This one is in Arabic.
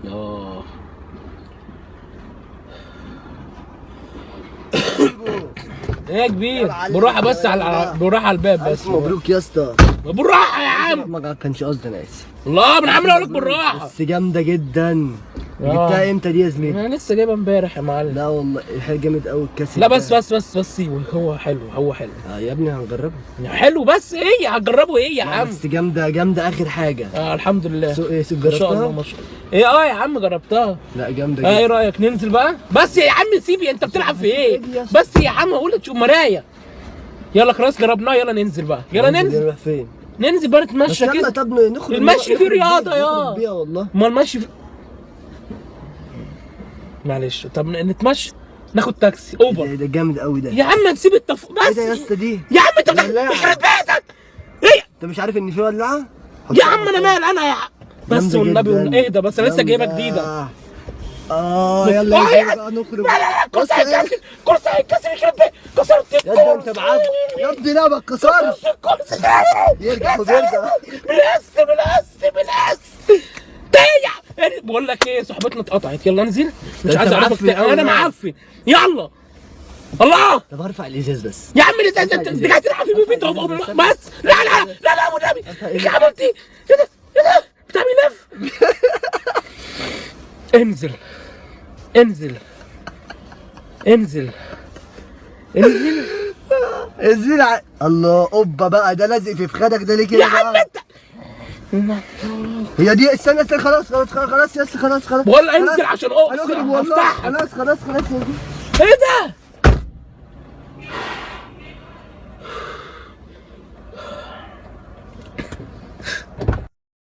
ياه ايه يا كبير؟ بالراحه بس بالراحه على الباب بس. مبروك يا اسطى. بالراحه يا عم. ما كانش قصدي، انا اسف. والله انا عامل اقول لك بالراحه. بس جامده جدا. جبتها امتى دي يا زميلي؟ انا لسه جايبها امبارح يا معلم. لا والله الحاجه جامد قوي الكاس. لا بس سيبه، هو حلو هو حلو. يا ابني هنجربه. حلو بس ايه هتجربه ايه يا عم؟ بس جامده اخر حاجه. الحمد لله. ايه ما شاء الله ما شاء الله. ايه يا عم جربتها. لا جامده جدا. ايه رايك ننزل بقى؟ بس يا عم سيبي، انت بتلعب في ايه؟ بس يا عم اقول لك تشوف مرايه. يلا خلاص جربناه، يلا ننزل بقى، يلا ننزل. نروح فين؟ ننزل بقى نتمشى كده. طب نخرج. المشي فيه رياضه يا والله. ما المشي في... معلش طب نتمشى، ناخد تاكسي اوبر. ده جامد قوي ده يا عم نسيب بس ايه ده يا اسطى دي؟ يا عم انت يخرب بيتك. ايه انت مش عارف ان في ولاعه؟ يا عم انا مال انا يا عم. بس والنبي اهدى بس، انا لسه جايبها جديده. يلا بقى نخرج. لا كرسي هيتكسر يخرب بيتك. كسرت الكرسي يا انت معاك يا ابني. لا ما اتكسرش. الكرسي يرجع وبيرجع. بالقس تيع. بقول لك ايه، صحبتنا اتقطعت، يلا انزل. مش عايز اعرفك انا معفن. يلا الله. طب ارفع الازاز بس يا عم انت قاعد تلعب في بيت بس. لا والنبي يا حبيبتي. ايه ده بتاع بيلف. انزل الله اوبا بقى. ده لازق في فخادك ده ليه كده؟ يا عم انت هي دي. استنى خلاص يا اسطى خلاص. بقول انزل عشان هنخرج والله. افتحها. خلاص ايه ده؟